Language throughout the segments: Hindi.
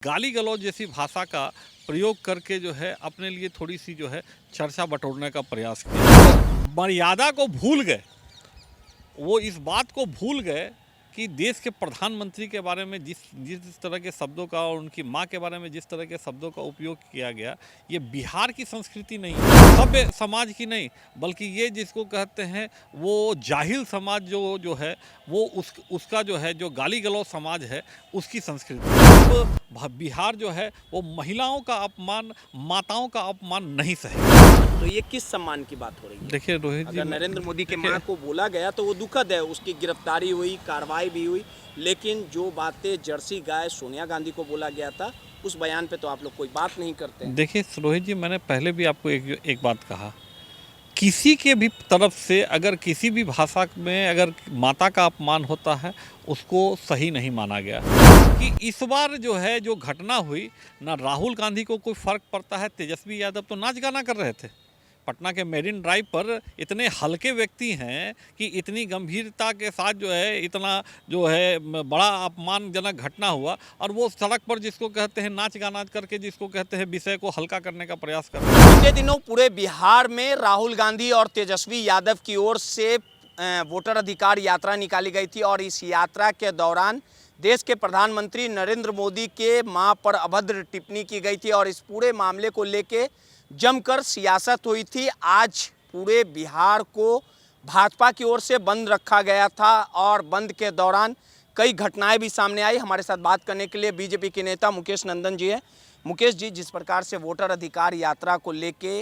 गाली गलौज जैसी भाषा का प्रयोग करके जो है अपने लिए थोड़ी सी जो है चर्चा बटोरने का प्रयास किया। मर्यादा को भूल गए, वो इस बात को भूल गए कि देश के प्रधानमंत्री के बारे में जिस जिस तरह के शब्दों का और उनकी माँ के बारे में जिस तरह के शब्दों का उपयोग किया गया, ये बिहार की संस्कृति नहीं है, सभ्य समाज की नहीं, बल्कि ये जिसको कहते हैं वो जाहिल समाज जो है वो उसका जो है जो गाली गलौज समाज है उसकी संस्कृति। अब बिहार जो है वो महिलाओं का अपमान, माताओं का अपमान नहीं सहे। तो ये किस सम्मान की बात हो रही है? देखिए रोहित जी, अगर नरेंद्र मोदी के मां को बोला गया तो वो दुखद है, उसकी गिरफ्तारी हुई, कार्रवाई भी हुई, लेकिन जो बातें जर्सी गाय सोनिया गांधी को बोला गया था उस बयान पे तो आप लोग कोई बात नहीं करते हैं। देखिए रोहित जी, मैंने पहले भी आपको एक बात कहा, किसी के भी तरफ से अगर किसी भी भाषा में अगर माता का अपमान होता है उसको सही नहीं माना गया। कि इस बार जो है जो घटना हुई ना, राहुल गांधी को कोई फ़र्क पड़ता है, तेजस्वी यादव तो नाच गाना कर रहे थे। पटना के मेरिन ड्राइव पर इतने हल्के व्यक्ति हैं कि इतनी गंभीरता के साथ जो है इतना जो है बड़ा अपमानजनक घटना हुआ और वो सड़क पर जिसको कहते हैं नाच गाना करके जिसको कहते हैं विषय को हल्का करने का प्रयास कर रहे हैं। पिछले दिनों पूरे बिहार में राहुल गांधी और तेजस्वी यादव की ओर से वोटर अधिकार यात्रा निकाली गई थी और इस यात्रा के दौरान देश के प्रधानमंत्री नरेंद्र मोदी के मां पर अभद्र टिप्पणी की गई थी और इस पूरे मामले को लेके जमकर सियासत हुई थी। आज पूरे बिहार को भाजपा की ओर से बंद रखा गया था और बंद के दौरान कई घटनाएं भी सामने आई। हमारे साथ बात करने के लिए बीजेपी के नेता मुकेश नंदन जी हैं। मुकेश जी, जिस प्रकार से वोटर अधिकार यात्रा को लेके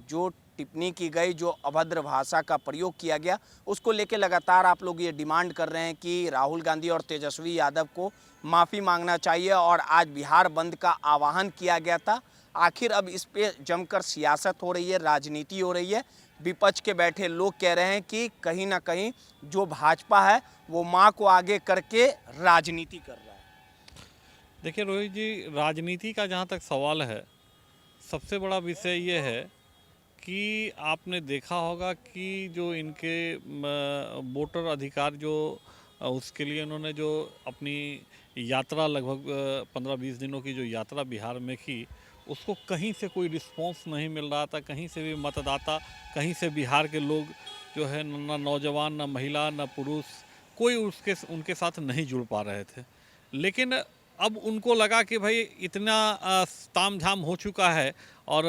जो टिप्पणी की गई, जो अभद्र भाषा का प्रयोग किया गया, उसको लेके लगातार आप लोग ये डिमांड कर रहे हैं कि राहुल गांधी और तेजस्वी यादव को माफ़ी मांगना चाहिए और आज बिहार बंद का आह्वान किया गया था। आखिर अब इस पे जमकर सियासत हो रही है, राजनीति हो रही है। विपक्ष के बैठे लोग कह रहे हैं कि कहीं ना कहीं जो भाजपा है वो माँ को आगे करके राजनीति कर रहा है। देखिए रोहित जी, राजनीति का जहाँ तक सवाल है, सबसे बड़ा विषय ये है कि आपने देखा होगा कि जो इनके वोटर अधिकार जो उसके लिए उन्होंने जो अपनी यात्रा लगभग 15-20 दिनों की जो यात्रा बिहार में की, उसको कहीं से कोई रिस्पांस नहीं मिल रहा था। कहीं से भी मतदाता, कहीं से बिहार के लोग जो है ना नौजवान, ना महिला, ना पुरुष, कोई उनके साथ नहीं जुड़ पा रहे थे। लेकिन अब उनको लगा कि भाई इतना तामझाम हो चुका है और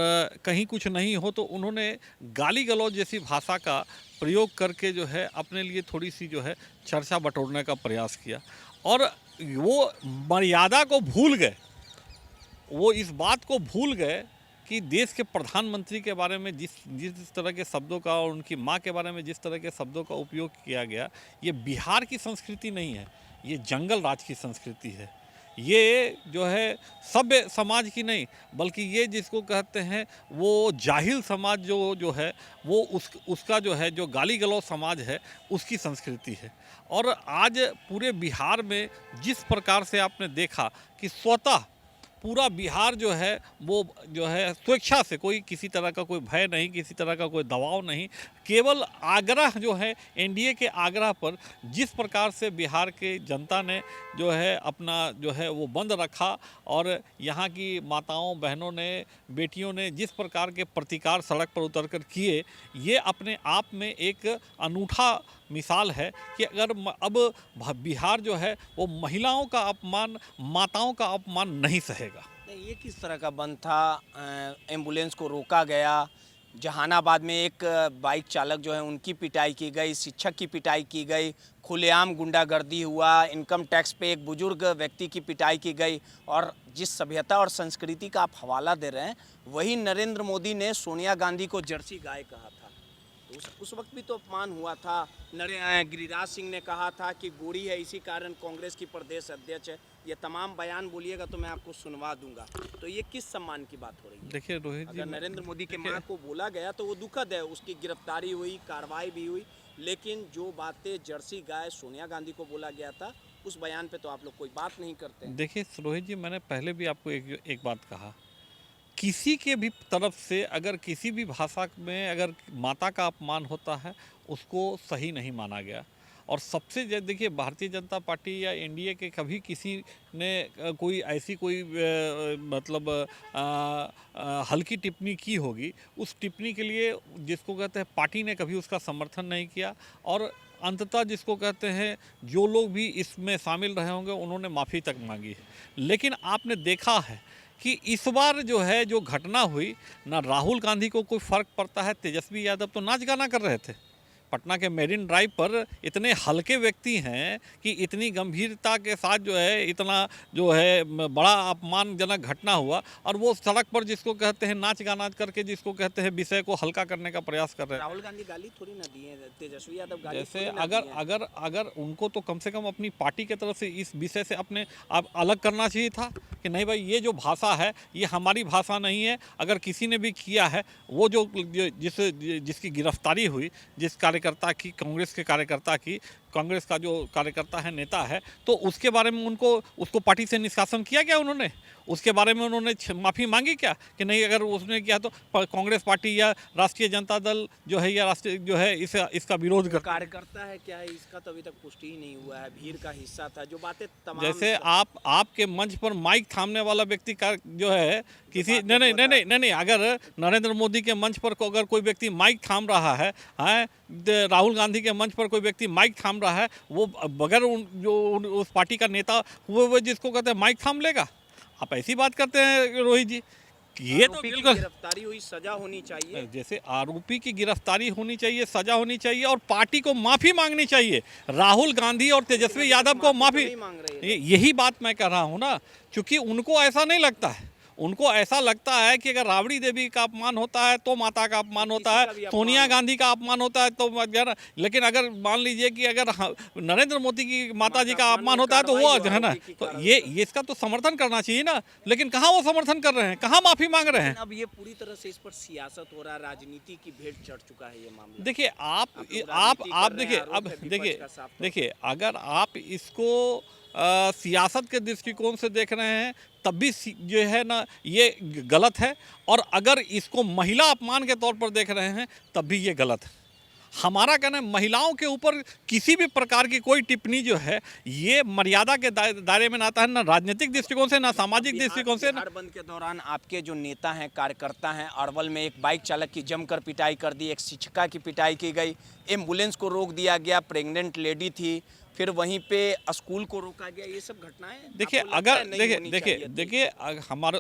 कहीं कुछ नहीं हो, तो उन्होंने गाली गलौज जैसी भाषा का प्रयोग करके जो है अपने लिए थोड़ी सी जो है चर्चा बटोरने का प्रयास किया और वो मर्यादा को भूल गए, वो इस बात को भूल गए कि देश के प्रधानमंत्री के बारे में जिस जिस तरह के शब्दों का और उनकी माँ के बारे में जिस तरह के शब्दों का उपयोग किया गया, ये बिहार की संस्कृति नहीं है, ये जंगल राज की संस्कृति है। ये जो है सभ्य समाज की नहीं, बल्कि ये जिसको कहते हैं वो जाहिल समाज जो है वो उसका जो है जो गाली गलौज समाज है उसकी संस्कृति है। और आज पूरे बिहार में जिस प्रकार से आपने देखा कि स्वतः पूरा बिहार जो है वो जो है स्वेच्छा से, कोई किसी तरह का कोई भय नहीं, किसी तरह का कोई दबाव नहीं, केवल आग्रह जो है एनडीए के आग्रह पर जिस प्रकार से बिहार के जनता ने जो है अपना जो है वो बंद रखा और यहाँ की माताओं, बहनों ने, बेटियों ने जिस प्रकार के प्रतिकार सड़क पर उतरकर किए, ये अपने आप में एक अनूठा मिसाल है कि अगर अब बिहार जो है वो महिलाओं का अपमान, माताओं का अपमान नहीं सहेगा। नहीं, ये किस तरह का बंद था? एम्बुलेंस को रोका गया, जहानाबाद में एक बाइक चालक जो है उनकी पिटाई की गई, शिक्षक की पिटाई की गई, खुलेआम गुंडागर्दी हुआ, इनकम टैक्स पे एक बुजुर्ग व्यक्ति की पिटाई की गई। और जिस सभ्यता और संस्कृति का आप हवाला दे रहे हैं, वही नरेंद्र मोदी ने सोनिया गांधी को जर्सी गाय कहा था। उस वक्त भी तो अपमान हुआ था। गिरिराज सिंह ने कहा था कि गोरी है इसी कारण कांग्रेस की प्रदेश अध्यक्ष है। ये तमाम बयान बोलिएगा तो मैं आपको सुनवा दूंगा। तो ये किस सम्मान की बात हो रही है? देखिए रोहित जी, अगर नरेंद्र मोदी के मां को बोला गया तो वो दुखद है, उसकी गिरफ्तारी हुई, कार्रवाई भी हुई, लेकिन जो बातें जर्सी गाय सोनिया गांधी को बोला गया था उस बयान पे तो आप लोग कोई बात नहीं करते। देखिए रोहित जी, मैंने पहले भी आपको एक बात कहा, किसी के भी तरफ से अगर किसी भी भाषा में अगर माता का अपमान होता है उसको सही नहीं माना गया। अब उनको लगा कि भाई इतना तामझाम हो चुका है, कोई कुछ नहीं हो, तो उन्होंने गाली गलौज जैसी भाषा का प्रयोग करके अपने लिए थोड़ी सी जो है चर्चा बटोरने का प्रयास किया और और सबसे देखिए भारतीय जनता पार्टी या एनडीए के कभी किसी ने कोई ऐसी कोई मतलब हल्की टिप्पणी की होगी, उस टिप्पणी के लिए जिसको कहते हैं पार्टी ने कभी उसका समर्थन नहीं किया और अंततः जिसको कहते हैं जो लोग भी इसमें शामिल रहे होंगे उन्होंने माफ़ी तक मांगी है। लेकिन आपने देखा है कि इस बार जो है जो घटना हुई ना, राहुल गांधी को कोई फ़र्क पड़ता है। तेजस्वी यादव तो नाच गाना कर रहे थे पटना के मेरिन ड्राइव पर। इतने हल्के व्यक्ति हैं कि इतनी गंभीरता के साथ जो है इतना जो है बड़ा अपमानजनक घटना हुआ और वो सड़क पर जिसको कहते हैं नाच गाना करके जिसको कहते हैं विषय को हल्का करने का प्रयास कर रहे हैं। राहुल गांधी गाली थोड़ी ना दिए, तेजस्वी यादव गाली जैसे थोड़ी ना अगर दिए। अगर अगर उनको तो कम से कम अपनी पार्टी की तरफ से इस विषय से अपने आप अलग करना चाहिए था कि नहीं भाई, ये जो भाषा है ये हमारी भाषा नहीं है। अगर किसी ने भी किया है, वो जो जिसकी गिरफ्तारी हुई, जिस कार्यकर्ता की, कांग्रेस के कार्यकर्ता की, कांग्रेस का जो कार्यकर्ता है, नेता है, तो उसके बारे में उसको पार्टी से निष्कासन किया क्या उन्होंने? उसके बारे में उन्होंने माफ़ी मांगी क्या कि नहीं अगर उसने किया तो कांग्रेस पार्टी या राष्ट्रीय जनता दल जो है या राष्ट्रीय जो है इसका विरोध कर। कार्यकर्ता है क्या है इसका तो अभी तक पुष्टि ही नहीं हुआ है, भीड़ का हिस्सा था, जो बातें तमाम जैसे आपके मंच पर माइक थामने वाला व्यक्ति का जो है किसी नहीं, अगर नरेंद्र मोदी के मंच पर अगर कोई व्यक्ति माइक थाम रहा है, राहुल गांधी के मंच पर कोई व्यक्ति माइक थाम रहा है, वो बगैर उस पार्टी का नेता हुए जिसको कहते हैं माइक थाम लेगा? आप ऐसी बात करते हैं रोहित जी? ये तो बिल्कुल गिरफ्तारी हुई, सजा होनी चाहिए। जैसे आरोपी की गिरफ्तारी होनी चाहिए, सजा होनी चाहिए और पार्टी को माफी मांगनी चाहिए। राहुल गांधी और तेजस्वी यादव को माफी, यही बात मैं कह रहा हूँ ना, क्योंकि उनको ऐसा नहीं लगता है। उनको ऐसा लगता है कि अगर राबड़ी देवी का अपमान होता है तो माता का अपमान होता है, सोनिया गांधी का अपमान होता है तो, लेकिन अगर मान लीजिए कि अगर नरेंद्र मोदी की माता जी का अपमान होता है तो वो है ना, तो ये इसका तो समर्थन करना चाहिए ना। लेकिन कहाँ वो समर्थन कर रहे हैं, कहाँ माफी मांग रहे हैं? अब ये पूरी तरह से इस पर सियासत हो रहा है, राजनीति की भेंट चढ़ चुका है ये मामला। देखिए आप देखिए अगर आप इसको सियासत के दृष्टिकोण से देख रहे हैं तब भी जो है ना ये गलत है, और अगर इसको महिला अपमान के तौर पर देख रहे हैं तब भी ये गलत है। हमारा कहना है महिलाओं के ऊपर किसी भी प्रकार की कोई टिप्पणी जो है ये मर्यादा के दायरे में ना आता है, ना राजनीतिक दृष्टिकोण से, ना सामाजिक दृष्टिकोण से। बिहार बंद के दौरान आपके जो नेता हैं, कार्यकर्ता हैं, अरवल में एक बाइक चालक की जमकर पिटाई कर दी, एक शिक्षिका की पिटाई की गई, एम्बुलेंस को रोक दिया गया, प्रेग्नेंट लेडी थी, फिर वहीं पे स्कूल को रोका गया, ये सब घटनाएं देखिए अगर देखिए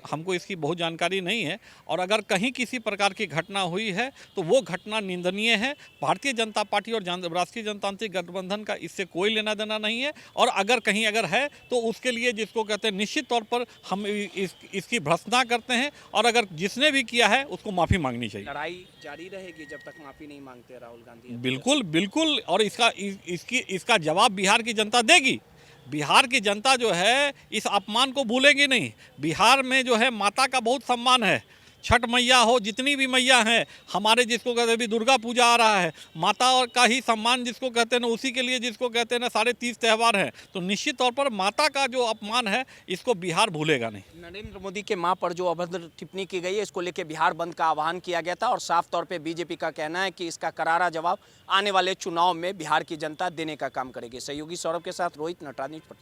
हमको इसकी बहुत जानकारी नहीं है, और अगर कहीं किसी प्रकार की घटना हुई है तो वो घटना निंदनीय है। भारतीय जनता पार्टी और राष्ट्रीय जनतांत्रिक गठबंधन का इससे कोई लेना देना नहीं है, और अगर कहीं अगर है तो उसके लिए जिसको कहते हैं निश्चित तौर पर हम इसकी भर्त्सना करते हैं, और अगर जिसने भी किया है उसको माफ़ी मांगनी चाहिए। लड़ाई जारी रहेगी जब तक माफ़ी नहीं मांगते राहुल गांधी। बिल्कुल बिल्कुल, और इसका जवाब बिहार की जनता देगी। बिहार की जनता जो है इस अपमान को भूलेगी नहीं। बिहार में जो है माता का बहुत सम्मान है, छठ मैया हो, जितनी भी मैया हैं हमारे, जिसको कहते हैं अभी दुर्गा पूजा आ रहा है, माता और का ही सम्मान जिसको कहते हैं ना, उसी के लिए जिसको कहते हैं ना सारे 30 त्यौहार हैं, तो निश्चित तौर पर माता का जो अपमान है इसको बिहार भूलेगा नहीं। नरेंद्र मोदी के मां पर जो अभद्र टिप्पणी की गई है, इसको लेकर बिहार बंद का आह्वान किया गया था, और साफ तौर पर बीजेपी का कहना है कि इसका करारा जवाब आने वाले चुनाव में बिहार की जनता देने का काम करेगी। सहयोगी सौरभ के साथ रोहित, नटराज न्यूज़, पटना।